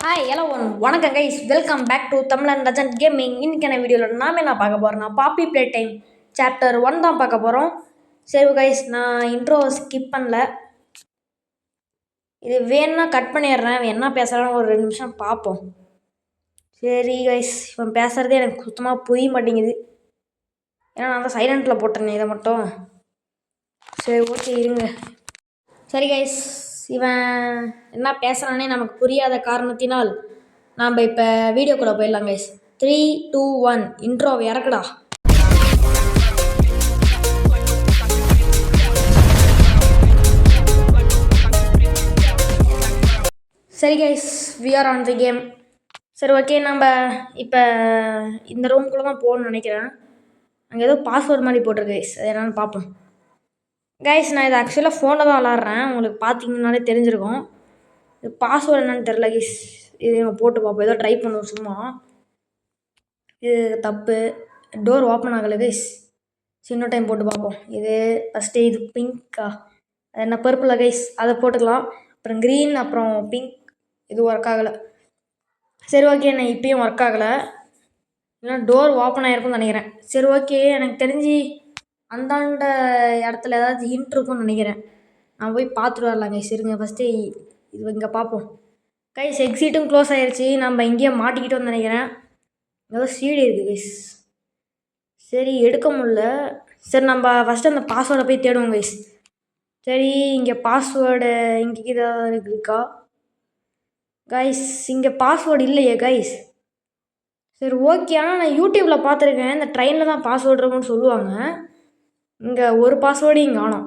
Hi hello வணக்கம் guys, welcome back to தமிழன் legend gaming. இன்னைக்கான வீடியோவில் நாம் என்ன பார்க்க போகிறோம்னா பாப்பி ப்ளே டைம் சாப்டர் 1 தான் பார்க்க போகிறோம். சரி கைஸ், நான் இன்ட்ரோ ஸ்கிப் பண்ணல, இது வேணும்னா கட் பண்ணிடுறேன். என்ன பேசுகிறான்னு ஒரு 2 நிமிஷம் பார்ப்போம். சரி கைஸ், இவன் பேசுகிறதே எனக்கு சுத்தமாக புரிய மாட்டேங்குது. ஏன்னா நான் தான் சைலண்ட்டில் போட்டேன் இதை மட்டும். சரி ஓகே இருங்க. சரி கைஸ், இவன் என்ன பேசுகிறானே நமக்கு புரியாத காரணத்தினால் நாம் இப்போ வீடியோக்குள்ளே போயிடலாம் கைஸ். 3, 2, 1 இன்ட்ரோவை இறக்குடா. சரி guys, we are on the game. சரி ஓகே, நம்ம இப்போ இந்த ரூம்குள்ளே தான் போகணும்னு நினைக்கிறேன். அங்கே ஏதோ பாஸ்வேர்டு மாதிரி போட்டிருக்கு கைஸ், அது என்னென்னு பார்ப்போம். கைஸ், நான் இது ஆக்சுவலாக ஃபோனில் தான் விளாட்றேன், உங்களுக்கு பார்த்தீங்கன்னாலே தெரிஞ்சிருக்கும். இது பாஸ்வேர்டு என்னன்னு தெரில கைஸ், இது போட்டு பார்ப்போம். ஏதோ ட்ரை பண்ணுவோம் சும்மா. இது தப்பு, டோர் ஓப்பன் ஆகலை கைஸ். சின்ன டைம் போட்டு பார்ப்போம். இது ஃபஸ்ட்டு இது பிங்க்கா, அது என்ன பர்பிளா கைஸ், அதை போட்டுக்கலாம். அப்புறம் க்ரீன், அப்புறம் பிங்க், இது ஒர்க் ஆகலை. சரி ஓகே, நான் இப்பயும் ஒர்க் ஆகலை, இல்லைனா டோர் ஓப்பன் ஆகிருக்கும்னு நினைக்கிறேன். சரி ஓகே, எனக்கு தெரிஞ்சு அந்தாண்ட இடத்துல ஏதாவது ஹிண்ட் இருக்கும்னு நினைக்கிறேன். நான் போய் பார்த்துட்டு வரலாம் கைஸ். இருங்க, ஃபஸ்ட்டு இது இங்கே பார்ப்போம். கைஸ், எக்ஸிட்டும் க்ளோஸ் ஆகிடுச்சி. நம்ம இங்கேயே மாட்டிக்கிட்டோம்னு நினைக்கிறேன். ஏதோ சீடி இருக்குது கைஸ். சரி எடுக்க முடில. சரி நம்ம ஃபஸ்ட்டு அந்த பாஸ்வேர்டை போய் தேடுவோம் கைஸ். சரி, இங்கே பாஸ்வேர்டு இங்கே ஏதாவது இருக்கா கைஸ்? இங்கே பாஸ்வேர்டு இல்லையே கைஸ். சரி ஓகே, ஆனால் நான் யூடியூப்பில் பார்த்துருக்கேன், இந்த ட்ரெயினில் தான் பாஸ்வேர்டு இருக்குன்னு சொல்லுவாங்க. இங்கே ஒரு பாஸ்வேர்டையும் காணோம்.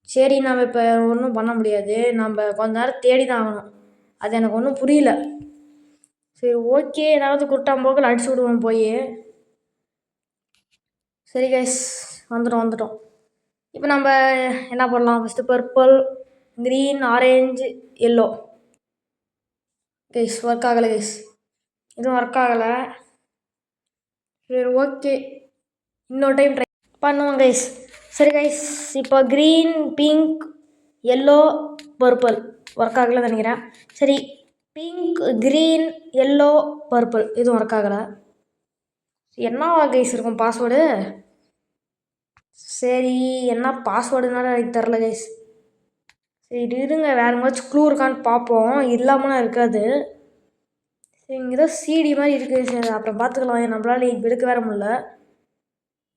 சரி, நம்ம இப்போ ஒன்றும் பண்ண முடியாது, நம்ம கொஞ்ச நேரம் தேடி தான் ஆகணும். அது எனக்கு ஒன்றும் புரியல. சரி ஓகே, ஏதாவது குட்டாம்போக்கில் அடிச்சு விடுவோம் போய். சரி கைஸ், வந்துட்டோம். இப்போ நம்ம என்ன பண்ணலாம்? First purple, green, orange, yellow. Guys work ஆகலை கைஸ், இதுவும் ஒர்க் ஆகலை. சரி ஓகே, இன்னொரு டைம் ட்ரை பண்ணுவோம் கைஸ். சரி கைஸ், இப்போ green, pink, yellow, purple work ஆகலைன்னு நினைக்கிறேன். சரி, பிங்க், க்ரீன், எல்லோ, பர்பிள் இதுவும் ஒர்க் ஆகலை. என்னவா கைஸ் இருக்கும் பாஸ்வேர்டு? சரி, என்ன பாஸ்வேர்டுனால எனக்கு தெரில கைஸ். சரி இருங்க, வேறு எங்கேயாச்சும் க்ளூ இருக்கான்னு பார்ப்போம். இல்லாமலாம் இருக்காது. சரி, இங்கே ஏதோ சிடி மாதிரி இருக்குது. சரி அப்புறம் பார்த்துக்கலாம். நம்மளால இப்போ எடுக்க வேற முடியல.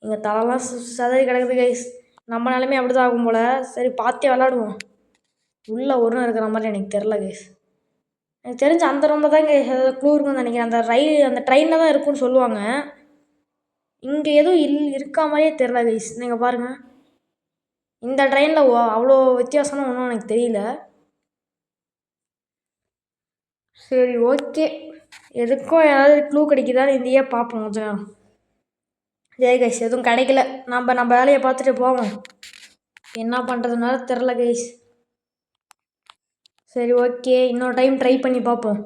இங்கே தலைலாம் சதறி கிடக்குது கைஸ். நம்ம நிலமே அப்படி தான் ஆகும் போல். சரி பார்த்தே விளாடுவோம். உள்ளே ஒன்றும் இருக்கிற மாதிரி எனக்கு தெரில கைஸ். எனக்கு தெரிஞ்சு அந்த ரூமில் தான் கைஸ் ஏதாவது க்ளூ இருக்குன்னு நினைக்கிறேன். அந்த ட்ரெயினில் தான் இருக்குன்னு சொல்லுவாங்க. இங்கே எதுவும் இருக்கா மாதிரியே தெரில கைஸ். நீங்கள் பாருங்கள், இந்த ட்ரெயினில் அவ்வளோ வித்தியாசம்னு ஒன்றும் எனக்கு தெரியல. சரி ஓகே, எதுக்கும் ஏதாவது க்ளூ கிடைக்குதான்னு இந்தியே பார்ப்போம் கொஞ்சம் நேரம். சரி கைஸ், எதுவும் கிடைக்கல. நம்ம வேலையை பார்த்துட்டு போவோம். என்ன பண்ணுறதுனால தெரில கைஸ். சரி ஓகே, இன்னொரு டைம் ட்ரை பண்ணி பார்ப்போம்.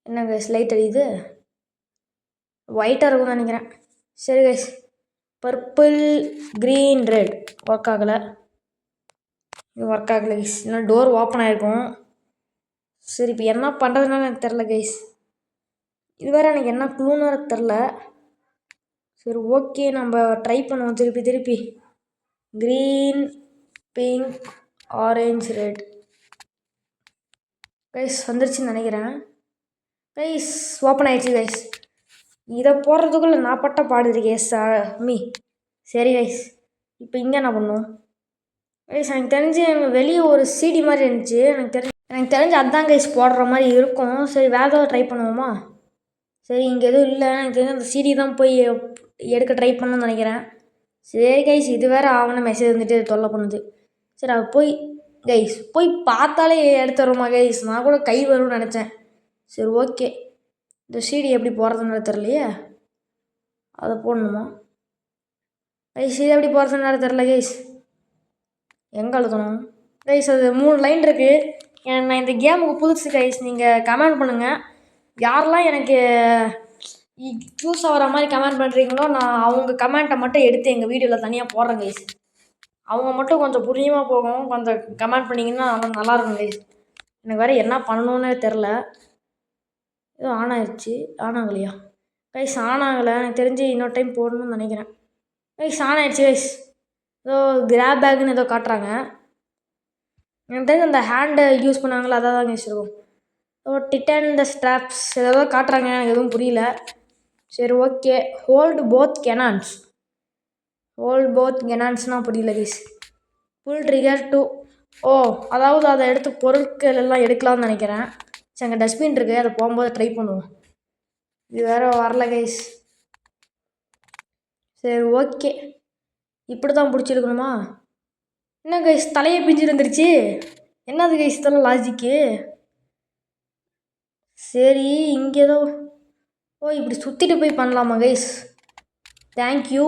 என்ன கைஸ் லைட் அடிக்குது? ஒயிட்டாக இருக்கும்னு நினைக்கிறேன். சரி guys, purple, green, red work ஆகலை. இது ஒர்க் ஆகலை கைஸ், இல்லைனா டோர் ஓப்பன் ஆகிருக்கும். சரி, இப்போ என்ன பண்ணுறதுனால எனக்கு தெரில கைஸ். இது வேறு எனக்கு என்ன க்ளூன்னு வேறு தெரில. சரி ஓகே, நம்ம ட்ரை பண்ணுவோம் திருப்பி. Green, pink, orange, red. Guys வந்துருச்சுன்னு நினைக்கிறேன். கைஸ் ஓப்பன் ஆகிடுச்சு கைஸ். இதை போடுறதுக்குள்ளே நான் பட்ட பாடுறேன் சாமி. சரி கைஸ், இப்போ இங்கே என்ன பண்ணுவோம் கைஸ்? எனக்கு தெரிஞ்சு வெளியே ஒரு சிடி மாதிரி இருந்துச்சு. எனக்கு தெரிஞ்சு அதான் கைஸ் போடுற மாதிரி இருக்கும். சரி வேறு ஏதாவது ட்ரை பண்ணுவோமா? சரி, இங்கே எதுவும் இல்லை. எனக்கு தெரிஞ்சு அந்த சிடி தான் போய் எடுக்க ட்ரை பண்ணணும்னு நினைக்கிறேன். சரி கைஸ், இது வேறு ஆவண மெசேஜ் வந்துட்டு தொல்லை பண்ணுது. சரி அது போய் பார்த்தாலே எடுத்துருமா கைஸ்? நான் கூட கை வரும்னு நினச்சேன். சரி ஓகே, இந்த சிடி எப்படி போடுறதுன்னு தெரியலையே, அதை போடணுமா கைஸ்? இது எப்படி போடுறதுன்னு தெரில கைஸ். எங்கே அழுத்தணும் கைஸ்? அது 3 லைன் இருக்குது. நான் இந்த கேமுக்கு புதுசு கைஸ். நீங்கள் கமெண்ட் பண்ணுங்கள், யாரெல்லாம் எனக்கு சூஸ் ஆகிற மாதிரி கமெண்ட் பண்ணுறீங்களோ நான் அவங்க கமெண்ட்டை மட்டும் எடுத்து எங்கள் வீடியோவில் தனியாக போடுறேன் கைஸ். அவங்க மட்டும் கொஞ்சம் புரியுமா போகும், கொஞ்சம் கமெண்ட் பண்ணிங்கன்னா நல்லாயிருக்கும் கைஸ். எனக்கு வேறு என்ன பண்ணணுன்னே தெரில. ஏதோ ஆன் ஆயிடுச்சு. ஆன் ஆகலையா கைஸ்? ஆன் ஆகலை. எனக்கு தெரிஞ்சு இன்னொரு டைம் போடணும்னு நினைக்கிறேன். கைஸ் ஆன் ஆயிடுச்சு கைஸ். ஏதோ கிராப் பேக்குன்னு ஏதோ காட்டுறாங்க. எனக்கு தெரிஞ்சு அந்த ஹேண்டை யூஸ் பண்ணாங்களா அதான் தான் கைஸ் இருக்கும். ஸோ டிட்டன் இந்த ஸ்ட்ராப்ஸ் ஏதோ காட்டுறாங்க, எனக்கு எதுவும் புரியல. சரி ஓகே. Hold both cannons. கெனான்ஸ்னால் புரியல கைஸ். ஃபுல் ட்ரிகர் டு ஓ, அதாவது அதை எடுத்து பொருட்கள் எல்லாம் எடுக்கலாம்னு நினைக்கிறேன். சரி அங்கே டஸ்ட்பின் இருக்குது, அதை போகும்போது ட்ரை பண்ணுவோம். இது வேறு வரல கைஸ். சரி ஓகே, இப்படி தான் பிடிச்சிருக்கணுமா? என்ன கைஸ் தலையை பிஞ்சிருந்துருச்சு? என்னது கைஸ் இதெல்லாம் லாஜிக்கு? சரி இங்கே ஏதோ ஓ இப்படி சுற்றிட்டு போய் பண்ணலாமா guys? Thank you.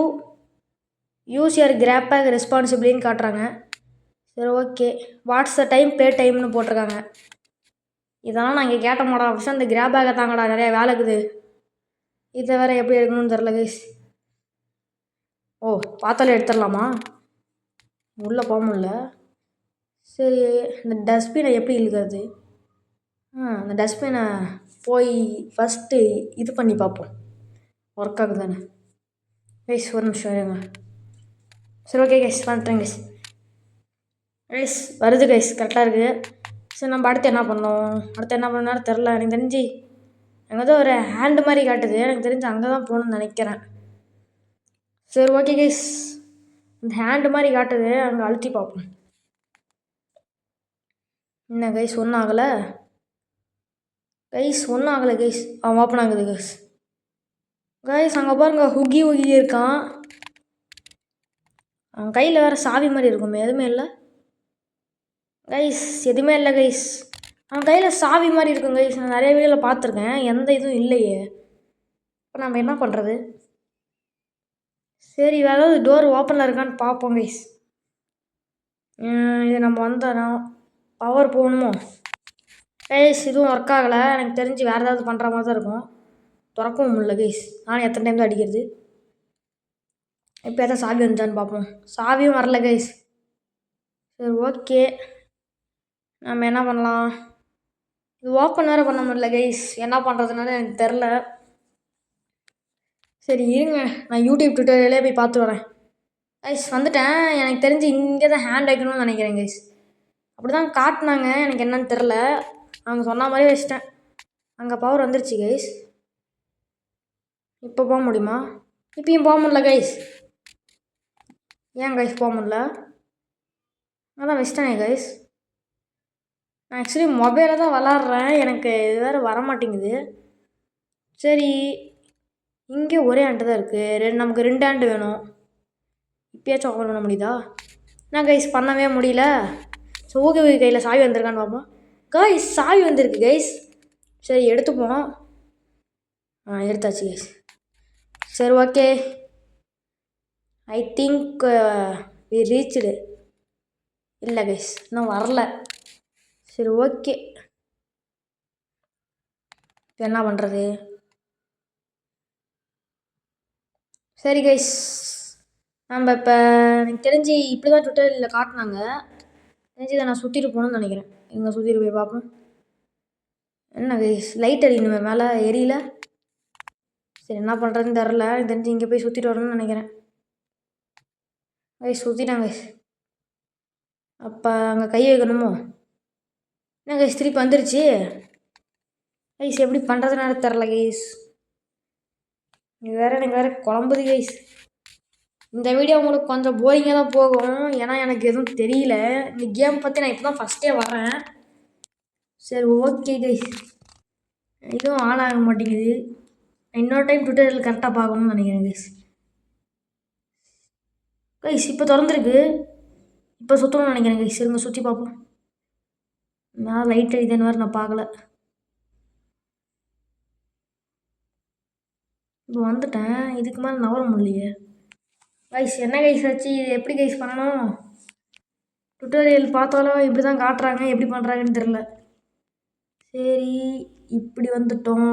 Use your grab bag ரெஸ்பான்சிபிலின்னு காட்டுறாங்க. சரி okay. What's the time play டைம்னு போட்டிருக்காங்க. இதெல்லாம் நான் இங்கே கேட்ட மாடா விஷயம். அந்த கிராப் பேக்கை தாங்கடா, நிறையா வேலை இருக்குது. இதை வேறு எப்படி எடுக்கணும்னு தெரில கைஸ். ஓ பார்த்தாலே எடுத்துடலாமா? உள்ளே போக முடியல. சரி இந்த டஸ்ட்பினை எப்படி இழுக்கிறது? அந்த டஸ்ட்பினை போய் ஃபஸ்ட்டு இது பண்ணி பார்ப்போம், ஒர்க் ஆகுதானே. கைஸ் ஒரு நிமிஷம் இருங்க. சரி ஓகே கைஸ், வந்துட்டேன் கைஸ். கைஸ் வருது கைஸ், கரெக்டாக இருக்குது. சரி நம்ம அடுத்து என்ன பண்ணோம் தெரில. எனக்கு தெரிஞ்சு அங்கே தான் ஒரு ஹேண்டு மாதிரி காட்டுது. எனக்கு தெரிஞ்சு அங்கே தான் போகணுன்னு நினைக்கிறேன். சரி ஓகே கைஸ், இந்த ஹேண்டு மாதிரி காட்டுது, அங்கே அழுத்தி பார்ப்போம். என்ன கைஸ் ஒன்றும் ஆகலை? கைஸ் அவன் ஓப்பன் ஆகுது கைஸ். கைஸ் அங்கே பாருங்க, ஹுகி இருக்கான். அவன் கையில் வேறு சாவி மாதிரி இருக்குமே, எதுவுமே இல்லை கைஸ். எதுவுமே இல்லை கைஸ். அவன் கையில் சாவி மாதிரி இருக்கும் கைஸ். நான் நிறைய வீடியோவில் பார்த்துருக்கேன், எந்த இதுவும் இல்லையே. இப்போ நம்ம என்ன பண்ணுறது? சரி வேறு ஏதாவது டோர் ஓப்பனில் இருக்கான்னு பார்ப்போம் கைஸ். இது நம்ம வந்தோம், பவர் போகணுமோ கைஸ்? இதுவும் ஒர்க் ஆகலை. எனக்கு தெரிஞ்சு வேறு ஏதாவது பண்ணுற மாதிரி தான் இருக்கும். திறக்கவும் முடியல கைஸ். நானும் எத்தனை டைம் தான் அடிக்கிறது. இப்போ எதாவது சாவி வந்துச்சான்னு பார்ப்போம். சாவியும் வரல கைஸ். சரி ஓகே, நம்ம என்ன பண்ணலாம்? இது ஓப்பன் வேறு பண்ண முடியல கைஸ். என்ன பண்ணுறதுனால எனக்கு தெரில. சரி இருங்க, நான் யூடியூப் ட்விட்டர்லேயே போய் பார்த்து வரேன் கைஸ். வந்துட்டேன். எனக்கு தெரிஞ்சு இங்கே தான் ஹேண்ட் வைக்கணும்னு நினைக்கிறேன் கைஸ். அப்படி தான் காட்டினாங்க, எனக்கு என்னன்னு தெரில. அவங்க சொன்ன மாதிரி வச்சிட்டேன். அங்கே பவர் வந்துருச்சு கைஸ். இப்போ போக முடியுமா? இப்பயும் போக முடியல கைஸ். ஏன் கைஸ் போக முடியல? அதான் வச்சிட்டேனே கைஸ். நான் ஆக்சுவலி மொபைலில் தான் விளாட்றேன், எனக்கு இது வேறு வரமாட்டேங்குது. சரி இங்கே ஒரே ஹேண்டு தான் இருக்குது, நமக்கு 2 ஹேண்டு வேணும். இப்போயாச்சும் ஓப்பன் பண்ண முடியுதா? என்ன கைஸ் பண்ணவே முடியல. ஸோ ஓகே கையில் சாவி வந்திருக்கான்னு பார்ப்போம். கைஸ் சாவி வந்திருக்கு கைஸ். சரி எடுத்துப்போம். எடுத்தாச்சு கைஸ். சரி okay, I think we reached. இல்லை கைஸ் இன்னும் வரல. சரி ஓகே, இப்போ என்ன பண்ணுறது? சரி கைஸ், நம்ம இப்போ எனக்கு தெரிஞ்சு இப்படி தான் ட்விட்டரில் காட்டினாங்க. தெரிஞ்சு இதை நான் சுற்றிட்டு போகணுன்னு நினைக்கிறேன். இங்கே சுற்றிட்டு போய் பார்ப்போம். என்ன கைஸ் லைட் அடிக்கணுமே, மேலே எரியல. சரி என்ன பண்ணுறதுன்னு தெரில. எனக்கு தெரிஞ்சு இங்கே போய் சுற்றிட்டு வரணும்னு நினைக்கிறேன். கைஸ் சுற்றிட்டாங்க கைஸ். அப்போ அங்கே கை வைக்கணுமோ? என்ன கைஸ் திருப்பி வந்துருச்சு கைஸ். எப்படி பண்ணுறதுனால தெரில கைஸ். இது வேறு எனக்கு வேறு குழம்புது கைஸ். இந்த வீடியோ உங்களுக்கு கொஞ்சம் போரிங்காக தான் போகும், ஏன்னா எனக்கு எதுவும் தெரியல. இந்த கேம் பற்றி நான் இப்போ தான் ஃபஸ்ட்டே வரேன். சரி ஓகே கைஸ், இதுவும் ஆன் ஆக மாட்டேங்குது. இன்னொரு டைம் ட்விட்டரில் கரெக்டாக பார்க்கணும்னு நினைக்கிறேன் கைஸ். கைஸ் இப்போ திறந்துருக்கு, இப்போ சுற்றணும்னு நினைக்கிறேன் கைஸ். இருங்க சுற்றி பார்ப்போம். நான் லைட் அடிதான்னு வேறு நான் பார்க்கல. இப்போ வந்துட்டேன், இதுக்கு மேலே நவர முடியலையே கைஸ். என்ன கைஸ் ஆச்சு? இது எப்படி கைஸ் பண்ணணும்? ட்விட்டோரியல் பார்த்தாலும் இப்படி தான் காட்டுறாங்க, எப்படி பண்ணுறாங்கன்னு தெரில. சரி இப்படி வந்துட்டோம்.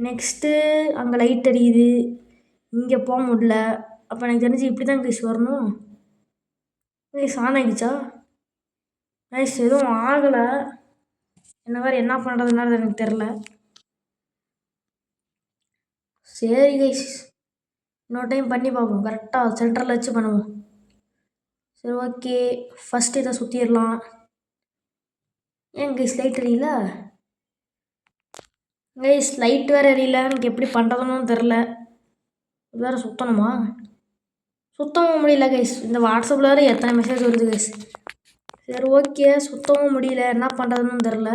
நெக்ஸ்ட்டு அங்கே லைட் அடிக்குது, இங்கே போக முடியல. அப்போ எனக்கு தெரிஞ்சு இப்படி தான் கைஸ் வரணும். கைஸ் ஆன் ஆகிடுச்சா? கைஸ் எதுவும் ஆகலை. என்ன வேறு என்ன பண்ணுறதுனால எனக்கு தெரில. சரி கைஸ், இன்னொரு டைம் பண்ணி பார்ப்போம். கரெக்டாக சென்டரில் வச்சு பண்ணுவோம். சரி ஓகே, ஃபஸ்ட்டு இதை சுற்றிடலாம். ஏன் கைஸ் லைட் எரியல? கைஸ் லைட் வேறு எரியல. எனக்கு எப்படி பண்ணுறதுன்னு தெரில. இது வேறு சுற்றணுமா? சுத்தவும் முடியல கைஸ். இந்த வாட்ஸ்அப்பில் வேறு எத்தனை மெசேஜ் வருது கைஸ். சரி ஓகே, சுத்தவும் முடியல. என்ன பண்ணுறதுன்னு தெரில.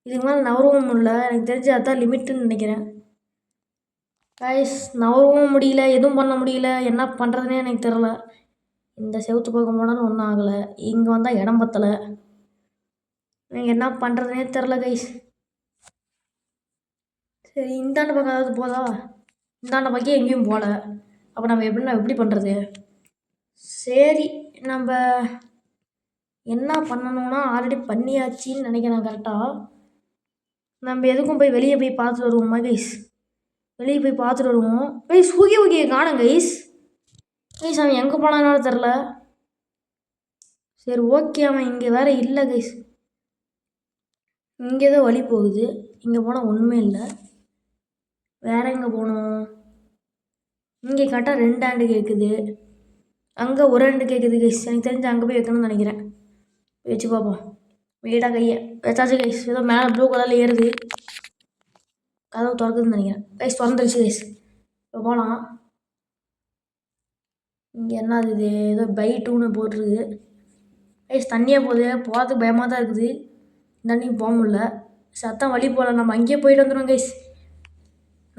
இதுக்கு மேலே நவரவும் முடியல. எனக்கு தெரிஞ்சு அதுதான் லிமிட்டுன்னு நினைக்கிறேன். கைஸ் நவரவும் முடியல, எதுவும் பண்ண முடியல. என்ன பண்ணுறதுனே எனக்கு தெரில. இந்த செவுத்து பக்கம் போனாலும் ஒன்றும் ஆகலை. இங்கே வந்தால் இடம் பத்தலை. எனக்கு என்ன பண்ணுறதுனே தெரில கைஸ். சரி இந்தாண்ட பக்கம் ஏதாவது போதா? இந்தாண்ட பக்கம் எங்கேயும் போகல. அப்போ நம்ம எப்படி பண்ணுறது? சரி, நம்ம என்ன பண்ணணும்னா ஆல்ரெடி பண்ணியாச்சின்னு நினைக்கிறேன் கரெக்டாக. நம்ம எதுக்கும் போய் வெளியே போய் பார்த்துட்டு வருவோமா கைஸ்? வெளியே போய் பார்த்துட்டு வருவோம். கைஸ் ஓகே காணும் கைஸ். கைஸ் அவன் எங்கே போனாலும் தெரில. சரி ஓகே, அவன் இங்கே வேறு இல்லை கைஸ். இங்கே தான் வழி போகுது. இங்கே போனால் ஒன்றுமே இல்லை. வேறு எங்கே போகணும்? இங்கே கரெக்டாக 2 ஹேண்டு கேட்குது. அங்கே ஒரு ஹேண்டு கேட்குது கைஸ். எனக்கு தெரிஞ்சு அங்கே போய் வைக்கணும்னு நினைக்கிறேன். வச்சு பார்ப்போம். வீடாக கையை வச்சாச்சு கைஸ். ஏதோ மேலே ப்ளூ கலரில் ஏறுது. கதவு திறக்குதுன்னு நினைக்கிறேன். கைஸ் திறந்துருச்சு கைஸ். இப்போ போகலாம். இங்கே என்ன இது? ஏதோ பை 2ன்னு போட்டிருக்கு. கைஸ் தண்ணியாக போகிறதுக்கு பயமாக தான் இருக்குது. தண்ணியும் போக முடியல. சத்தம் வழி போகல. நம்ம அங்கேயே போயிட்டு வந்துடுவோம் கைஸ்.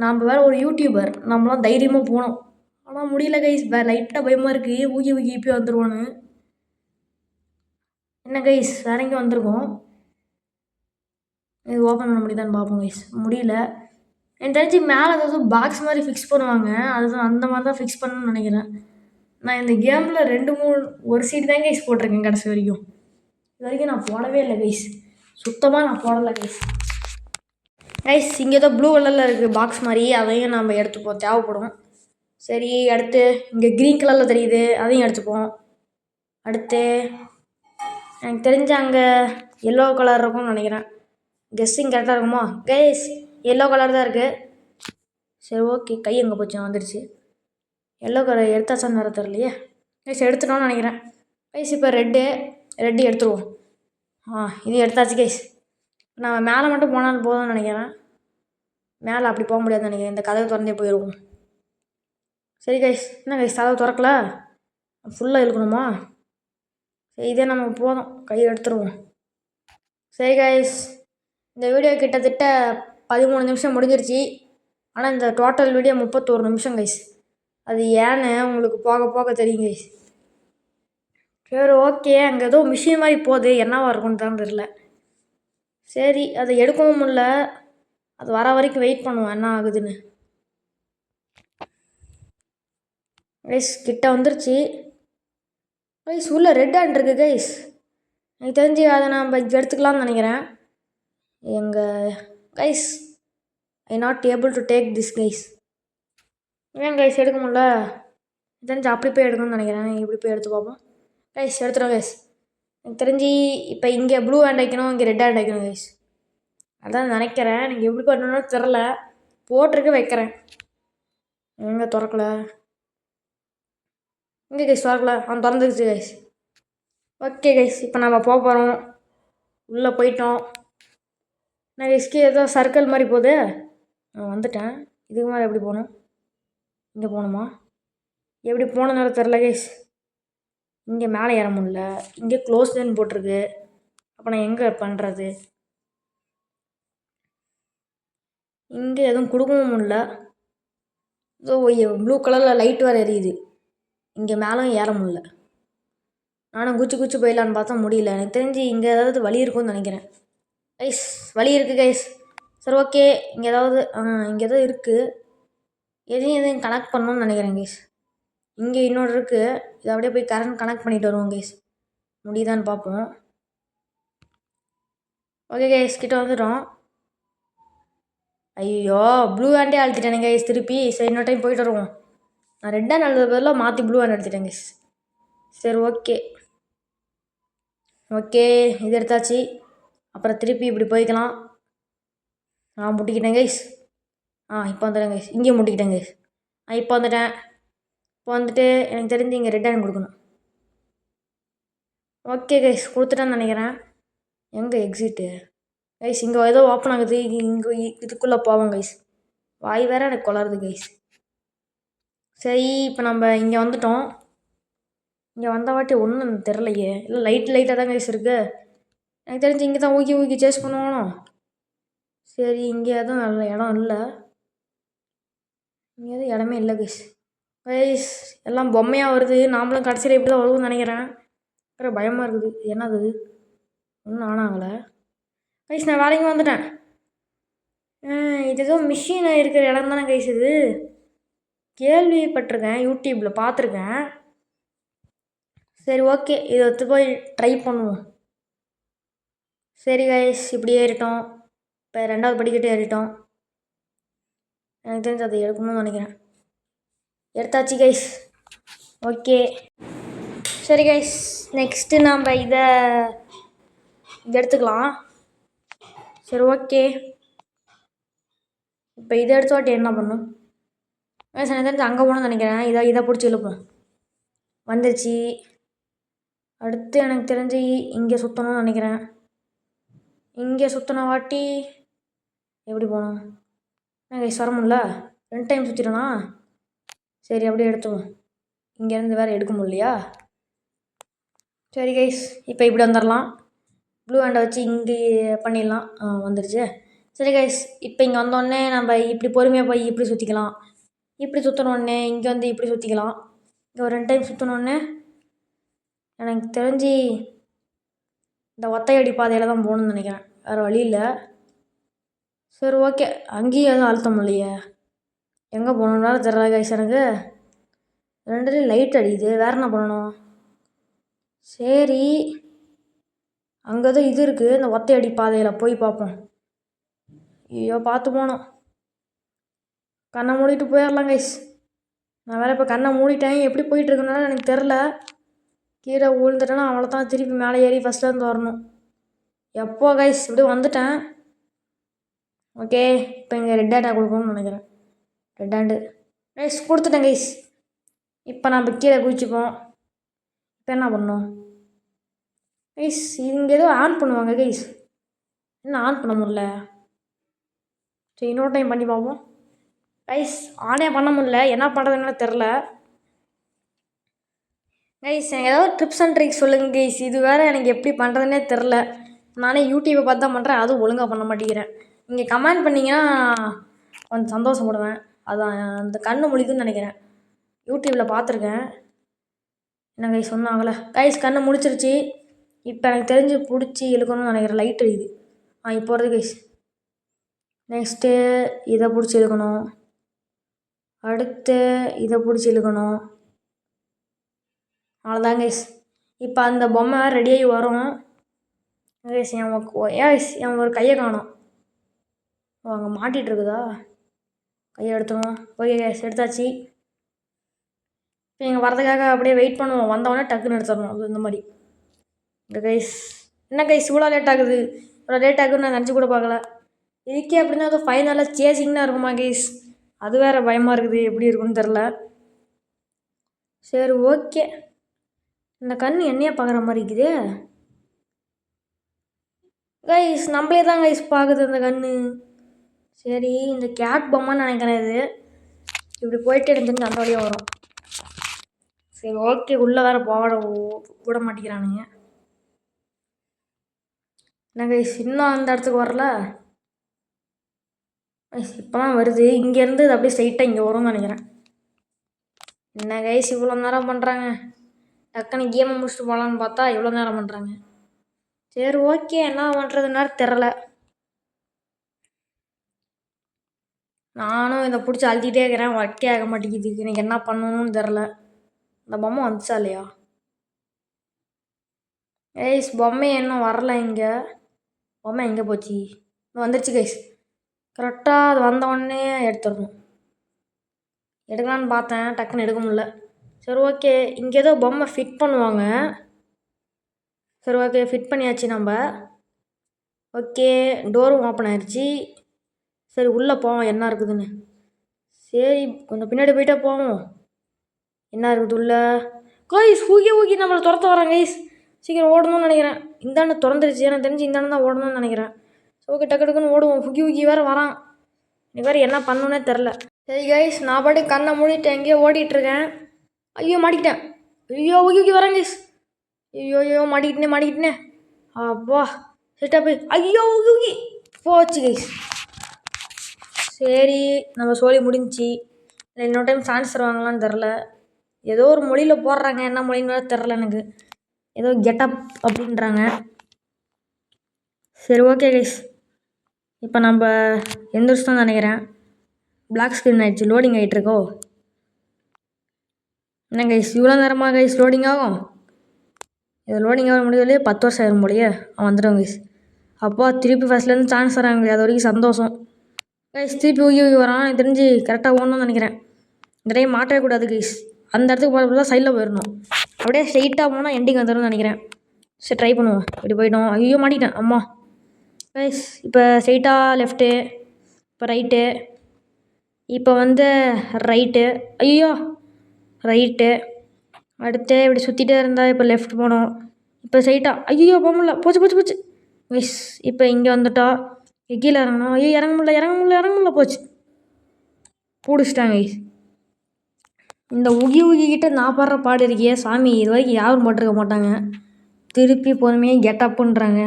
நாம் வேறு ஒரு யூடியூபர், நம்மளாம் தைரியமாக போனோம். ஆனால் முடியல கைஸ். லைட்டாக பயமாக இருக்குது. ஊகி இப்போ வந்துடுவான்னு. என்ன கைஸ் வேற எங்கே வந்திருக்கோம்? இது ஓப்பன் பண்ண முடியுதான்னு பார்ப்போம் கைஸ். முடியல. எனக்கு தெரிஞ்சு மேலே ஏதாவது பாக்ஸ் மாதிரி ஃபிக்ஸ் பண்ணுவாங்க. அதுதான் அந்த மாதிரி தான் ஃபிக்ஸ் பண்ணணும்னு நினைக்கிறேன். நான் இந்த கேமில் 2-3 ஒரு சீட் தான் கைஸ் போட்டிருக்கேன் கடைசி வரைக்கும். இது வரைக்கும் நான் போடவே இல்லை கைஸ். சுத்தமாக நான் போடலை கைஸ். கைஸ் இங்கே ஏதோ ப்ளூ கலரில் இருக்குது பாக்ஸ் மாதிரி. அதையும் நம்ம எடுத்துப்போம், தேவைப்படும். சரி அடுத்து இங்கே க்ரீன் கலரில் தெரியுது, அதையும் எடுத்துப்போம். அடுத்து எனக்கு தெரிஞ்ச அங்கே எல்லோ கலர் இருக்கும்னு நினைக்கிறேன். கெஸ்ஸிங் கரெக்டாக இருக்குமா? கைஸ் எல்லோ கலர் தான் இருக்குது. சரி ஓகே, கை எங்கே போச்சு? வந்துடுச்சு. எல்லோ கலர் எடுத்தாச்சான்னு வேறு தெரியலையே. கைஸ் எடுத்துட்டோன்னு நினைக்கிறேன். கைஸ் இப்போ ரெட்டு எடுத்துருவோம். இது எடுத்தாச்சு கைஸ். நான் மேலே மட்டும் போனாலும் போதும்னு நினைக்கிறேன். மேலே அப்படி போக முடியாதுன்னு நினைக்கிறேன். இந்த கதவை திறந்தே போயிடுவோம். சரி கைஸ், என்ன கைஸ் கதவை திறக்கல? ஃபுல்லாக இழுக்கணுமா? சரி இதே நம்ம போதும், கை எடுத்துருவோம். சரி கைஸ், இந்த வீடியோ கிட்டத்தட்ட 13 நிமிஷம் முடிஞ்சிருச்சு. ஆனால் இந்த டோட்டல் வீடியோ 31 நிமிஷம் கைஸ். அது ஏன்னு உங்களுக்கு போக போக தெரியும் கைஸ். சரி ஓகே, அங்கே ஏதோ மிஷின் மாதிரி போகுது. என்னவா இருக்கும்னு தான் தெரியல. சரி அதை எடுக்கவும் முடியல. அது வர வரைக்கும் வெயிட் பண்ணுவோம் என்ன ஆகுதுன்னு. கைஸ் கிட்ட வந்துருச்சு. கைஸ் உள்ள ரெட் ஹேண்ட் இருக்குது கைஸ். எனக்கு தெரிஞ்சு அதை நம்ம எடுத்துக்கலாம்னு நினைக்கிறேன். Guys I not able to take this guys. ஏன் கைஸ் எடுக்க முடியல? தெரிஞ்சு அப்படி போய் எடுக்கணும்னு நினைக்கிறேன். இப்படி போய் எடுத்து பார்ப்போம். கைஸ் எடுத்துடும் கைஸ். எனக்கு தெரிஞ்சு இப்போ இங்கே ப்ளூ ஹேண்ட் வைக்கணும், இங்கே ரெட் ஹேண்ட் வைக்கணும் கைஸ். அதான் நினைக்கிறேன். நீங்கள் எப்படி பண்ணணும்னு தெரில. போட்டிருக்கு வைக்கிறேன். எங்கே திறக்கல? இங்கே கைஸ் திறக்கல. திறந்துருச்சு கைஸ். ஓகே கைஸ், இப்போ நம்ம போக போகிறோம். உள்ளே போயிட்டோம். நான் கைஸ்க்கு ஏதோ சர்க்கிள் மாதிரி போகுது. நான் வந்துட்டேன். இதுக்கு மேலே எப்படி போகணும்? இங்கே போகணுமா? எப்படி போகணுன்னு தெரில கைஸ். இங்கே மேலே ஏற முடியல. இங்கே க்ளோஸ்டுன்னு போட்டிருக்கு. அப்போ நான் எங்கே பண்ணுறது? இங்கே எதுவும் கொடுக்கவும் முடியல. ஸோ ப்ளூ கலரில் லைட் வேறு எரியுது. இங்கே மேலும் ஏற முடியல. நானும் குச்சி போயிடலான்னு பார்த்தா முடியல. எனக்கு தெரிஞ்சு இங்கே ஏதாவது வழி இருக்கும்னு நினைக்கிறேன். கைஸ் வழி இருக்குது கைஸ். சரி ஓகே, இங்கே ஏதாவது இருக்குது. எதையும் கனெக்ட் பண்ணணும்னு நினைக்கிறேன் கைஸ். இங்கே இன்னொரு இருக்குது. இதை அப்படியே போய் கனெக்ட் பண்ணிட்டு வருவோம் கைஸ். முடியுதான்னு பார்ப்போம். ஓகே கைஸ் கிட்ட வந்துட்டோம். ஐயோ ப்ளூ ஹேண்டே அழுத்திட்டேன் கைஸ் திருப்பி. சரி இன்னொரு டைம் போயிட்டு வருவோம். நான் ரெட் ஹேண்ட் அழுத பதிலாக மாற்றி ப்ளூ ஹேண்ட் எடுத்துட்டேன் கைஸ். சரி ஓகே. ஓகே, இது எடுத்தாச்சு. அப்புறம் திருப்பி இப்படி போய்க்கலாம். முட்டிக்கிட்டேன் கைஸ். இப்போ வந்துட்டேன் கைஸ். இங்கேயும் முட்டிக்கிட்டேன் கைஸ். இப்போ வந்துட்டேன். இப்போ வந்துட்டு எனக்கு தெரிஞ்சு இங்கே ரெட் ஹேண்ட் கொடுக்கணும். ஓகே கைஸ், கொடுத்துட்டேன்னு நினைக்கிறேன். எங்கே எக்ஸிட்டு கைஸ்? இங்கே ஏதோ ஓப்பன் ஆகுது. இங்கே இதுக்குள்ளே போவோம் கைஸ். வாய் வேற எனக்கு கொளருது கைஸ். சரி, இப்போ நம்ம இங்கே வந்துட்டோம். இங்கே வந்த வாட்டி ஒன்றும் தெரிலையே. இல்லை லைட்டாக தான் கைஸ் இருக்குது. எனக்கு தெரிஞ்சு இங்கே தான் ஊக்கி ஊக்கி சேஸ் பண்ணுவானோ. சரி, இங்கே எதுவும் நல்ல இடம் இல்லை. இங்கே எதுவும் இடமே இல்லை கைஸ். கைஸ் எல்லாம் பொம்மையாக வருது. நாமளும் கடைசியில் இப்படி தான் வருவோம்னு நினைக்கிறேன். வேறு பயமாக இருக்குது. என்னது ஒன்றும் ஆனாங்களே கைஸ். நான் வேலைக்கு வந்துட்டேன். இது ஏதோ மிஷின் இருக்கிற இடம் தானே கைஸ். இது கேள்விப்பட்டிருக்கேன், யூடியூப்பில் பார்த்துருக்கேன். சரி ஓகே, இதை எடுத்து போய் ட்ரை பண்ணுவோம். சரி கைஸ், இப்படி ஏறிட்டோம். இப்போ 2வது படிக்கட்டு ஏறிட்டோம். எனக்கு தெரிஞ்சு அதை எடுக்கணும்னு நினைக்கிறேன். எடுத்தாச்சு கைஸ். ஓகே சரி கைஸ், நெக்ஸ்ட்டு நம்ம இதை எடுத்துக்கலாம். சரி ஓகே, இப்போ இதை எடுத்த வாட்டி என்ன பண்ணும் கைஸ்? எனக்கு தெரிஞ்சு அங்கே போகணும்னு நினைக்கிறேன். இதை பிடிச்சி இழுப்போம். வந்துருச்சு. அடுத்து எனக்கு தெரிஞ்சு இங்கே சுற்றணும்னு நினைக்கிறேன். இங்கே சுற்றின வாட்டி எப்படி போகணும்? கைஸ் வர முடியல. 2 டைம் சுற்றிட்டோண்ணா. சரி, அப்படியே எடுத்துவோம். இங்கேருந்து வேறு எடுக்க முடியலையா? சரி கைஸ், இப்போ இப்படி வந்துடலாம். ப்ளூ ஹேண்டை வச்சு இங்கே பண்ணிடலாம். வந்துடுச்சு. சரி கைஸ், இப்போ இங்கே வந்தோடனே நம்ம இப்படி பொறுமையாக போய் இப்படி சுற்றிக்கலாம். இப்படி சுற்றினோடனே இங்கே வந்து இப்படி சுற்றிக்கலாம். இங்கே ஒரு 2 டைம் சுற்றினோடனே எனக்கு தெரிஞ்சு இந்த ஒத்தையடி பாதையில் தான் போகணுன்னு நினைக்கிறேன். வேறு வழி இல்லை. சரி ஓகே, அங்கேயும் எதுவும் அழுத்த முடியலையே. எங்கே போகணுன்னாலும் தெரியல கைஸ். எனக்கு 2லேயும் லைட் அடிக்குது. வேறு என்ன பண்ணணும்? சரி, அங்கே தான் இது இருக்குது. இந்த ஒத்தையடி பாதையில் போய் பார்ப்போம். ஐயோ, பார்த்து போனோம். கண்ணை மூடிட்டு போயிடலாம் கைஸ். நான் வேறு இப்போ கண்ணை மூடிட்டேன். எப்படி போயிட்டுருக்குனாலும் எனக்கு தெரில. கீழே விழுந்துட்டேன்னா அவ்வளோதான். திருப்பி மேலே ஏறி ஃபஸ்ட்லேருந்து வரணும். எப்போ கைஸ் இப்படி வந்துட்டேன். ஓகே, இப்போ இங்கே ரெட் ஹேண்டாக கொடுக்கணும்னு நினைக்கிறேன். ரெட் ஹேண்டு கைஸ் கொடுத்துட்டேன் கைஸ். இப்போ நம்ம கீழே குதிச்சுப்போம். இப்போ என்ன பண்ணணும் கைஸ்? இங்கே ஏதோ ஆன் பண்ணுவாங்க கைஸ். என்ன ஆன் பண்ண முடியல? சரி, இன்னொரு டைம் பண்ணி பார்ப்போம் கைஸ். ஆனே பண்ண முடியல. என்ன பண்ணுறதுன்னு தெரில கைஸ். எனக்கு ஏதாவது டிப்ஸ் அண்ட் ட்ரிக்ஸ் சொல்லுங்கள் கைஸ். இது வேறு எனக்கு எப்படி பண்ணுறதுன்னே தெரில. நானே யூடியூப்பை பார்த்து தான் பண்ணுறேன். அதுவும் ஒழுங்காக பண்ண மாட்டேங்கிறேன். நீங்கள் கமெண்ட் பண்ணிங்கன்னா கொஞ்சம் சந்தோஷப்படுவேன். அதான் அந்த கண்ணு முழிக்குன்னு நினைக்கிறேன். யூடியூப்பில் பார்த்துருக்கேன். என்ன கைஸ் சொன்னாங்களே கைஸ், கண்ணு முடிச்சிருச்சு. இப்போ எனக்கு தெரிஞ்சு பிடிச்சி இழுக்கணும்னு நினைக்கிறேன். லைட் அடிக்குது. இப்போ வருது கைஸ். நெக்ஸ்ட்டு இதை பிடிச்சி இழுக்கணும். அடுத்து இதை பிடிச்சி இழுக்கணும். அவ்வளோதான் கைஸ். இப்போ அந்த பொம்மை ரெடியாகி வரும் கைஸ். என் ஒரு கையை காணும். அங்கே மாட்டிகிட்டு இருக்குதா? கையை எடுத்துருவோம். ஓகே கைஸ், எடுத்தாச்சு. இப்போ இங்கே வரதுக்காக அப்படியே வெயிட் பண்ணுவோம். வந்தவொடனே டக்குன்னு எடுத்துடணும். அது இந்த மாதிரி. இந்த கைஸ் என்ன கைஸ் இவ்வளோ லேட் ஆகுது? இவ்வளோ லேட் ஆகுதுன்னு நான் நினச்சி கூட பார்க்கல. இதுக்கே அப்படின்னா அது ஃபைனலாக சேசிங்னா இருக்குமா கைஸ்? அது வேறு பயமாக இருக்குது. எப்படி இருக்குன்னு தெரில. சரி ஓகே, இந்த கண் என்னையே பார்க்குற மாதிரி இருக்குது கைஸ். நம்மளே தான் கைஸ் பார்க்குது இந்த கண்ணு. சரி, இந்த கேட் பொம்மைன்னு நினைக்கிறேன். இது இப்படி போயிட்டு இருந்துன்னு அந்த வழியாக வரும். சரி ஓகே, உள்ளே வேறு போட விட மாட்டேங்கிறானுங்க. என்ன கைஸ் இன்னும் அந்த இடத்துக்கு வரல? இப்போ தான் வருது. இங்கேருந்து இது அப்படியே ஸ்ட்ரைட்டாக இங்கே வரும்னு நினைக்கிறேன். என்ன கைஸ் இவ்வளோ நேரம் பண்ணுறாங்க? டக்குன்னு கேமை முடிச்சுட்டு போகலான்னு பார்த்தா இவ்வளோ நேரம் பண்ணுறாங்க. சரி ஓகே, என்ன பண்ணுறதுன்னு தெரில. நானும் இதை பிடிச்சி அழுத்திட்டே இருக்கிறேன். ஒர்க்கே ஆக மாட்டேங்குது. எனக்கு என்ன பண்ணணும்னு தெரில. இந்த பொம்மை வந்துச்சா இல்லையா? கைஸ் பொம்மை இன்னும் வரல. இங்கே பொம்மை எங்கே போச்சு? வந்துருச்சு கைஸ். கரெக்டாக அது வந்தோடனே எடுத்துடணும். எடுக்கலான்னு பார்த்தேன், டக்குன்னு எடுக்க முடியல. சரி ஓகே, இங்கே ஏதோ பொம்மை ஃபிட் பண்ணுவாங்க. சரி ஓகே, ஃபிட் பண்ணியாச்சு நம்ம. ஓகே, டோரும் ஓப்பன் ஆயிடுச்சு. சரி உள்ளே போவோம் என்ன இருக்குதுன்னு. சரி கொஞ்சம் பின்னாடி போயிட்டே போவோம். என்ன இருக்குது உள்ள? கைஸ் ஊகி ஊகி நம்மளை துரத்த வராங்க கைஸ். சீக்கிரம் ஓடணும்னு நினைக்கிறேன். இந்தாண்டு திறந்துருச்சு, எனக்கு தெரிஞ்சு இந்தாண்டு தான் ஓடணும்னு நினைக்கிறேன். ஸோ ஓகே, டக்கு டக்குன்னு ஓடுவோம். ஹுகி ஊகி வேறு வரான். நீ வேறு என்ன பண்ணணுன்னே தெரில. சரி கைஸ், நான் பாட்டு கண்ணை மூடிட்டு எங்கேயோ ஓடிட்டுருக்கேன். ஐயோ மாட்டிக்கிட்டேன். ஐயோ ஊகி ஊகி வரேன் கைஸ். ஐயோ ஐயோ மாட்டிக்கிட்டேனே. அப்பா செட்டா போய் ஐயோ ஊகி ஊகி போச்சு கைஸ். சரி நம்ம சோழி முடிஞ்சிச்சு. இன்னொரு டைம் சான்ஸ் தருவாங்களான்னு தெரில. ஏதோ ஒரு மொழியில் போடுறாங்க, என்ன மொழின்னு வேறு தெரில எனக்கு. ஏதோ கெட்டப் அப்படின்றாங்க. சரி ஓகே கைஸ், இப்போ நம்ம எந்திரிச்சிட்டோம்னு நினைக்கிறேன். பிளாக் ஸ்க்ரீன் ஆகிடுச்சு, லோடிங் ஆகிட்டுருக்கோ. என்ன கைஸ் இவ்வளோ நேரமாக கைஸ் லோடிங் ஆகும்? இது லோடிங் ஆக முடியலையே, 10 வருஷம் ஆயிரும் போலையே. அவன் வந்துடுவாங்க கைஸ். அப்போ திருப்பி ஃபஸ்ட்லேருந்து சான்ஸ் தராங்களே, அது வரைக்கும் சந்தோஷம் கைஸ். திருப்பி ஊகி ஊகி வரான். எனக்கு தெரிஞ்சு கரெக்டாக ஓடணும்னு நினைக்கிறேன். இந்த டைம் மாட்டவே கூடாது கைஸ். அந்த இடத்துக்கு போகிறப்ப தான் சைடில் போயிடணும். அப்படியே ஸ்ட்ரெயிட்டாக போனால் எண்டிங் வந்துடும்னு நினைக்கிறேன். சரி ட்ரை பண்ணுவோம். இப்படி போயிட்டோம். ஐயோ மாட்டிக்கிட்டேன் அம்மா கைஸ். இப்போ ஸ்ட்ரெயிட்டாக லெஃப்ட்டு, இப்போ ரைட்டு, இப்போ வந்து ரைட்டு. ஐயோ ரைட்டு. அடுத்து இப்படி சுற்றிட்டே இருந்தால் இப்போ லெஃப்ட் போனோம். இப்போ ஸ்ட்ரெயிட்டாக ஐயோ போக முடியல, போச்சு கைஸ். இப்போ இங்கே வந்துட்டா கீழே இறங்கணும். ஐயோ இறங்க முடியல போச்சு. பிடிச்சிட்டாங்க கைஸ். இந்த உகி உகிக்கிட்ட நான் பாடுற பாடு இருக்கியே சாமி, இது வரைக்கும் யாரும் போட்டிருக்க மாட்டாங்க. திருப்பி பொறுமையாக கெட்டப்புன்றாங்க.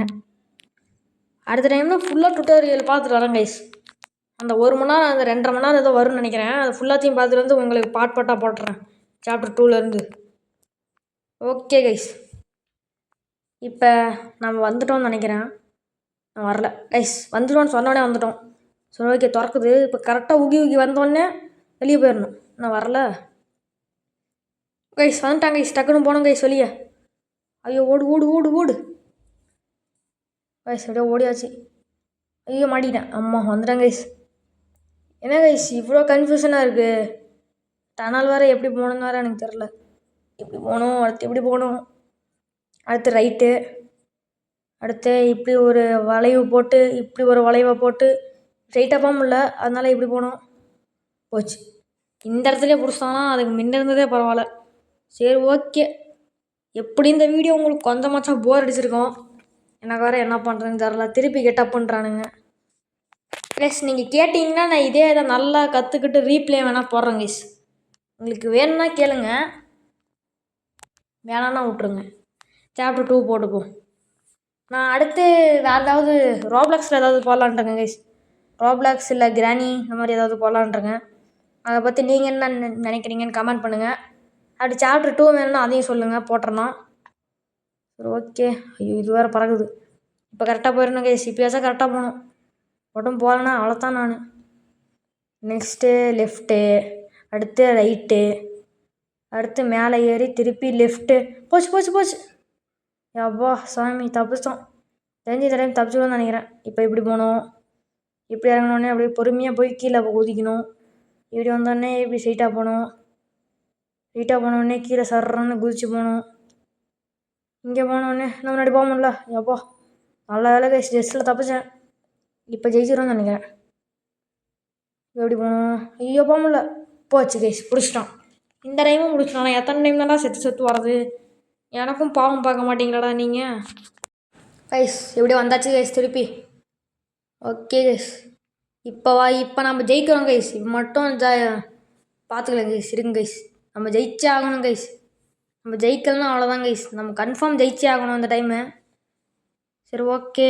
அடுத்த டைம்னா ஃபுல்லாக டுட்டோரியல் பார்த்துட்டு வரேன் கைஸ். அந்த 1 மணி நேரம், அந்த 2.5 மணி நேரம் ஏதோ வரும்னு நினைக்கிறேன். அது ஃபுல்லாத்தையும் பார்த்துட்டு வந்து உங்களுக்கு பாட்டாக போட்டுறேன், சாப்டர் 2லேருந்து. ஓகே கைஸ், இப்போ நம்ம வந்துட்டோம்னு நினைக்கிறேன். நான் வரல கைஸ், வந்துட்டோன்னு சொன்னோடனே வந்துட்டோம். சரி ஓகே, திறக்குது. இப்போ கரெக்டாக உகி உகி வந்தோடனே வெளியே போயிடணும். நான் வரல கைஸ். வந்துட்டாங்க கைஸ், டக்குன்னு போனோம் கைஸ் வெளியே. ஐயோ ஓடு கைஸ். அப்படியே ஓடியாச்சு. ஐயோ மாட்டிக்கிட்டேன் அம்மா. வந்துட்டேன் கைஸ். என்ன கைஸ் இவ்வளோ கன்ஃபியூஷனாக இருக்குது? டனல் வேறு எப்படி போகணுன்னு வேறு எனக்கு தெரில. இப்படி போகணும், அடுத்து எப்படி போகணும், அடுத்து ரைட்டு, அடுத்து இப்படி ஒரு வளைவு போட்டு, இப்படி ஒரு வளைவை போட்டு ஸ்ட்ரைட்டாக போக முடியல, அதனால் இப்படி போகணும். போச்சு. இந்த இடத்துலேயே பிடிச்சாங்கன்னா அதுக்கு முன்ன இருந்ததே பரவாயில்ல. சரி ஓகே, எப்படி இந்த வீடியோ உங்களுக்கு கொஞ்சமாச்சும் போர் அடிச்சிருக்கோம். எனக்கு வேறு என்ன பண்ணுறதுன்னு தெரில. திருப்பி கெட்டப் பண்ணுறானுங்க. ப்ளஸ் நீங்கள் கேட்டிங்கன்னா நான் இதே இதை நல்லா கற்றுக்கிட்டு ரீப்ளே வேணால் போடுறேன் கைஸ். உங்களுக்கு வேணும்னா கேளுங்க, வேணான்னா விட்ருங்க. சாப்டர் 2 போட்டுப்போம். நான் அடுத்து வேறு ஏதாவது ரோப்ளாக்ஸில் ஏதாவது போடலான்ட்ருங்க கைஸ். ரோப்ளாக்ஸ் இல்லை கிரானி இந்த மாதிரி ஏதாவது போடலான்ட்ருங்க. அதை பற்றி நீங்கள் என்ன நினைக்கிறீங்கன்னு கமெண்ட் பண்ணுங்கள். அப்படி சாப்டர் 2 வேணும்னா அதையும் சொல்லுங்கள், போட்டுறலாம். சரி ஓகே. ஐயோ இது வேறு பறகுது. இப்போ கரெக்டாக போயிடணும் கைஸ். இப்போயாச்சும் கரெக்டாக போகணும். மட்டும் போகலன்னா அவ்வளோதான் நான். நெக்ஸ்ட்டு லெஃப்ட்டு, அடுத்து ரைட்டு, அடுத்து மேலே ஏறி திருப்பி லெஃப்ட்டு. போச்சு. அப்பா சாமி, தப்பிச்சோம். தெரிஞ்ச தடவை தப்பிச்சுக்கணும்னு நினைக்கிறேன். இப்போ இப்படி போகணும். இப்படி இறங்கினோடனே அப்படியே பொறுமையாக போய் கீழே குதிக்கணும். இப்படி வந்தோடனே இப்படி ஸ்ட்ரைட்டாக போகணும். ஸ்ட்ரைட்டாக போனோடனே கீழே சர்றன்னு குதிச்சு போகணும். இங்கே போனோடனே நம்ம முன்னாடி போக முடியல. அப்பா நல்ல வேலை கைஸ், ஜஸ்ட்டில் தப்பிச்சேன். இப்போ ஜெயிச்சிடும்னு நினைக்கிறேன். எப்படி போகணும்? ஐயோ போக முடியல. போச்சு கைஸ், பிடிச்சிட்டோம். இந்த டைமும் பிடிச்சிட்டோம். எத்தனை டைம் தான்டா செத்து வர்றது? எனக்கும் பாவம் பார்க்க மாட்டீங்களாடா நீங்கள்? கைஸ் எப்படி வந்தாச்சு கைஸ் திருப்பி. ஓகே கைஸ், இப்போ நம்ம ஜெயிக்கிறோம் கைஸ். இப்போ மட்டும் பார்த்துக்கலாம் கைஸ். இருங்க கைஸ், நம்ம ஜெயிச்சே ஆகணும் கைஸ். நம்ம ஜெயிக்கலன்னா அவ்வளோதான் கைஸ். நம்ம கன்ஃபார்ம் ஜெயிச்சே ஆகணும் அந்த டைமு. சரி ஓகே,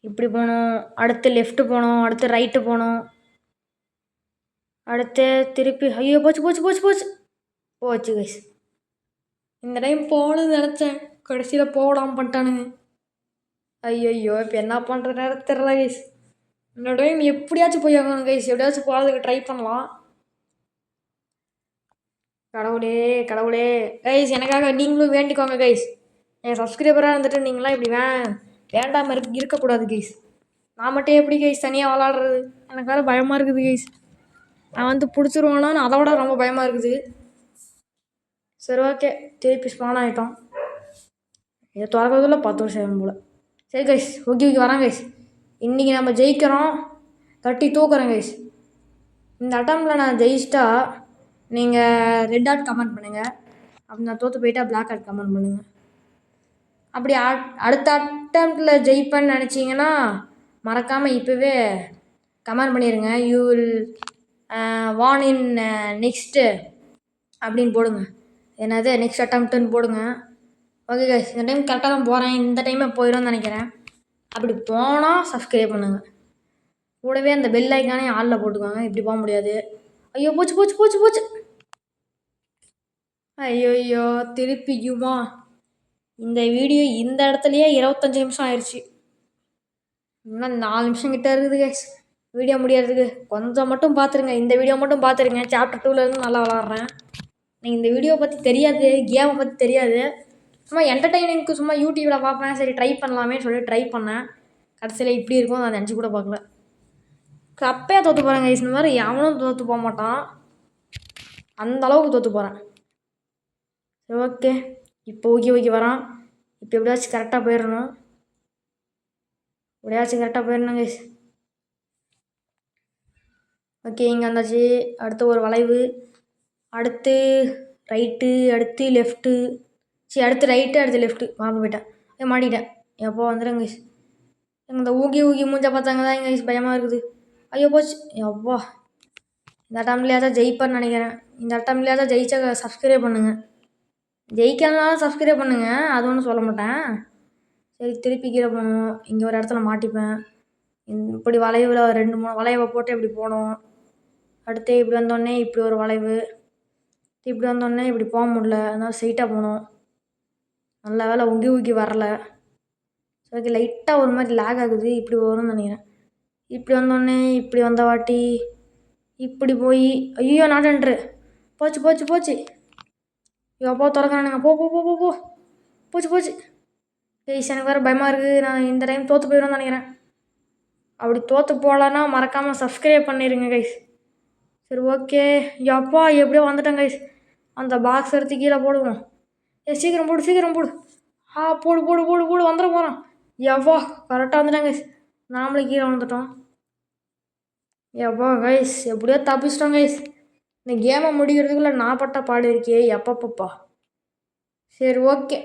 இப்படி போகணும். அடுத்து லெஃப்ட்டு போகணும். அடுத்து ரைட்டு போகணும். அடுத்து திருப்பி ஐயோ போச்சு கைஸ். இந்த டைம் போகணுன்னு நினச்சேன், கடைசியில் போடாமல் பண்ணிட்டானுங்க. ஐயோ இப்போ என்ன பண்ணுற நேரம் தெரில கைஸ். இன்னொரு டைம் எப்படியாச்சும் போய் ஆகணும் கைஸ். எப்படியாச்சும் போகிறதுக்கு ட்ரை பண்ணலாம். கடவுளே கைஸ், எனக்காக நீங்களும் வேண்டிக்கோங்க கைஸ். என் சப்ஸ்கிரைபராக இருந்துட்டு நீங்களாம் இப்படி வேண்டாமல் இருக்கக்கூடாது கைஸ். நான் மட்டும் எப்படி கைஸ் தனியாக விளாடுறது? எனக்கு வேறு பயமாக இருக்குது கைஸ். நான் வந்து பிடிச்சிருவானான்னு அதை விட ரொம்ப பயமாக இருக்குது. சரி ஓகே, திருப்பி ஸ்பான் ஆகிட்டோம். இதை திறக்கிறதுல 10 வருஷம் ஆகும் போல். சரி கைஸ், ஓகே வரான் கைஸ். இன்றைக்கி நம்ம ஜெயிக்கிறோம், தட்டி தூக்குறோம் கைஸ். இந்த அட்டம்ப்டில் நான் ஜெயிச்சிட்டா நீங்கள் ரெட் ஆர்ட் கமெண்ட் பண்ணுங்கள். அப்படி நான் தோற்று போயிட்டா பிளாக் ஆர்ட் கமெண்ட் பண்ணுங்கள். அப்படி அடுத்த அட்டம்ப்டில் ஜெயிப்பேன்னு நினச்சிங்கன்னா மறக்காமல் இப்போவே கமெண்ட் பண்ணிடுங்க. You will won in next அப்படின்னு போடுங்க. என்னது நெக்ஸ்ட் அட்டம்ப்ட்டுன்னு போடுங்க. ஓகே கைஸ், இந்த டைம் கரெக்டாக தான் போகிறேன். இந்த டைமே போயிடும்னு நினைக்கிறேன். அப்படி போனால் சப்ஸ்கிரைப் பண்ணுங்கள். கூடவே அந்த பெல் ஐக்கானே ஆளில் போட்டுக்கோங்க. இப்படி போக முடியாது. ஐயோ போச்சு போச்சு போச்சு போச்சு. ஐயோ திருப்பிக்குமா? இந்த வீடியோ இந்த இடத்துலையே 25 நிமிஷம் ஆயிடுச்சு. இன்னும் 4 நிமிஷம் கிட்டே இருக்குது கைஸ் வீடியோ முடியறதுக்கு. கொஞ்சம் மட்டும் பார்த்துருங்க, இந்த வீடியோ மட்டும் பார்த்துருங்க. சாப்டர் 2லேருந்து நல்லா விளாட்றேன். நீங்கள் இந்த வீடியோ பற்றி தெரியாது, கேமை பற்றி தெரியாது, சும்மா என்டர்டெய்னிங்க்கு சும்மா யூடியூப்பில் பார்ப்பேன். சரி ட்ரை பண்ணலாமே சொல்லி ட்ரை பண்ணேன். கடைசியில் இப்படி இருக்கும் நான் நினச்சி கூட பார்க்கல. அப்பயே தோற்று போகிறேன் கைஸ். இந்த மாதிரி எவனும் தோற்று போக மாட்டான், அந்த அளவுக்கு தோற்று போகிறேன். சரி ஓகே, இப்போ ஓகே வரான். இப்போ எப்படியாச்சும் கரெக்டாக போயிடணும். எப்படியாச்சும் கரெக்டாக போயிடணும் கைஸ். ஓகே, இங்கே வந்தாச்சு. அடுத்து ஒரு வளைவு, அடுத்து ரைட்டு, அடுத்து லெஃப்ட்டு, சரி அடுத்து ரைட்டு, அடுத்து லெஃப்ட்டு. மறந்து போயிட்டேன், மாட்டிட்டேன். எப்போ வந்துடுங்க கைஸ். இந்த ஊகி மூஞ்ச பார்த்தாங்க தான் கைஸ் பயமாக இருக்குது. ஐயோ போச்சு. எப்பா இந்த அட்டம்ப்ட்லேயே தான் ஜெயிப்பேன்னு நினைக்கிறேன். இந்த அட்டம்ப்ட்லேயே தான் ஜெயிச்சா சப்ஸ்கிரைப் பண்ணுங்கள். ஜெயிக்கலனாலும் சப்ஸ்கிரைப் பண்ணுங்கள், அது ஒன்றும் சொல்ல மாட்டேன். சரி திருப்பி கீழே போகணும். இங்கே ஒரு இடத்துல மாட்டிப்பேன். இப்படி வளைவில் 2-3 வளைவை போட்டு இப்படி போகணும். அடுத்து இப்படி வந்தோடனே இப்படி ஒரு வளைவு, இப்படி வந்தோடனே இப்படி போக முடியல, அதனால் ஸ்ட்ரைட்டாக போகணும். நல்ல வேலை ஊகி வரல. ஓகே, லைட்டாக ஒரு மாதிரி லேக் ஆகுது. இப்படி வரும்னு நினைக்கிறேன். இப்படி வந்தோடனே இப்படி வந்த வாட்டி இப்படி போய் ஐயோ நாட்டன்று போச்சு போச்சு போச்சு. எப்போ திறக்கிறானுங்க, போ போ போ போ போ போச்சு போச்சு. கைஸ் எனக்கு வேறு பயமாக இருக்குது. நான் இந்த டைம் தோற்று போயிடும்னு நினைக்கிறேன். அப்படி தோற்று போகலன்னா மறக்காமல் சப்ஸ்கிரைப் பண்ணிடுங்க கைஸ். சரி ஓகே, எப்பா எப்படியோ வந்துட்டேன் கைஸ். அந்த பாக்ஸ் எடுத்து கீழே போடுவோம். சீக்கிரம் போடு. போடு போடு போடு போடு வந்துட போகிறான். எவ்வா கரெக்டாக வந்துட்டேன் கைஸ். நாமளே கீழே வந்துட்டோம். எவ்வா கைஸ் எப்படியோ தப்பிச்சிட்டோம் கைஸ். இந்த கேமை முடிக்கிறதுக்குள்ளே நான் பட்ட பாடு இருக்கே எப்பப்பப்பா. சரி ஓகே,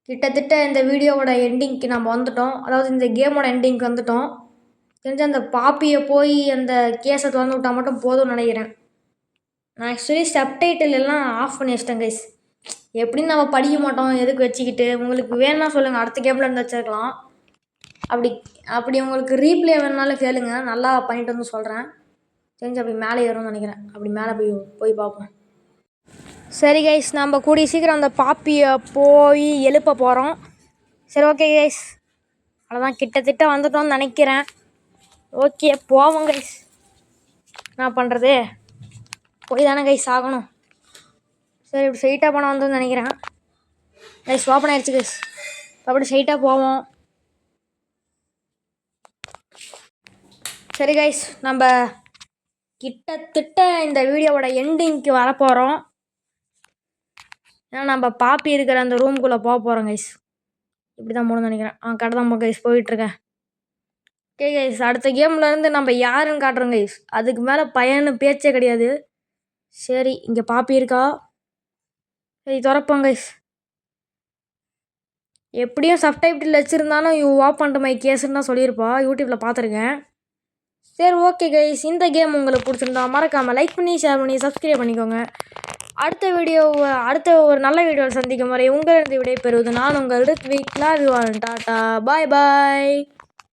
கிட்டத்தட்ட இந்த வீடியோவோட எண்டிங்க்கு நம்ம வந்துட்டோம். அதாவது இந்த கேமோட எண்டிங்க்கு வந்துட்டோம். தெரிஞ்ச அந்த பாப்பியை போய் அந்த கேஸை திறந்து விட்டால் மட்டும் போதும்னு நினைக்கிறேன். நான் ஆக்சுவலி சப்டைட்டில் எல்லாம் ஆஃப் பண்ணி வச்சிட்டேன் கைஸ். எப்படின்னு நம்ம படிக்க மாட்டோம், எதுக்கு வச்சுக்கிட்டு. உங்களுக்கு வேணும்னா சொல்லுங்கள், அடுத்த கேமில் இருந்து வச்சுருக்கலாம். அப்படி உங்களுக்கு ரீப்ளே வேணுனாலும் கேளுங்க, நல்லா பண்ணிட்டு வந்து சொல்கிறேன். தெரிஞ்சு அப்படி மேலே ஏறும்னு நினைக்கிறேன். அப்படி மேலே போய் பார்ப்போம். சரி கைஸ், நம்ம கூடிய சீக்கிரம் அந்த பாப்பியை போய் எழுப்ப போகிறோம். சரி ஓகே கைஸ், அவ்வளோதான் கிட்டத்தட்ட வந்துட்டோம்னு நினைக்கிறேன். ஓகே போவோம் கைஸ். என்ன பண்ணுறது, போய் தானே கைஸ் ஆகணும். சரி இப்படி ஸ்ட்ரைட்டாக போனால் வந்தோம்னு நினைக்கிறேன். கைஸ் ஓப்பன் ஆயிடுச்சு கைஸ். அப்படி ஸ்ட்ரைட்டாக போவோம். சரி கைஸ், நம்ம கிட்டத்தட்ட இந்த வீடியோவோட எண்டிங்க்கு வரப்போகிறோம். ஏன்னா நம்ம பாப்பி இருக்கிற அந்த ரூம்குள்ளே போக போகிறோம் கைஸ். இப்படி தான் போகணும்னு நினைக்கிறேன். கடை தான் கைஸ் போயிட்டுருக்கேன். ஓகே கைஸ், அடுத்த கேம்லேருந்து நம்ம யாருன்னு காட்டுறோம் கைஸ். அதுக்கு மேலே பையனு பேச்சே கிடையாது. சரி இங்கே பாப்பி இருக்கா, சரி திறப்போம் கைஸ். எப்படியும் சப்டைட்டில் வச்சுருந்தாலும் யூ ஓப்பன் மை கேஸ்ன்னு தான் சொல்லியிருப்பா, யூடியூப்பில் பார்த்துருக்கேன். சரி ஓகே கைஸ், இந்த கேம் உங்களுக்கு பிடிச்சிருந்தா மறக்காமல் லைக் பண்ணி ஷேர் பண்ணி சப்ஸ்கிரைப் பண்ணிக்கோங்க. அடுத்த ஒரு நல்ல வீடியோவில் சந்திக்கும் வரை உங்களிருந்து விடைபெறுவது நான் உங்கள் ரித்விக். டாட்டா பாய் பாய்.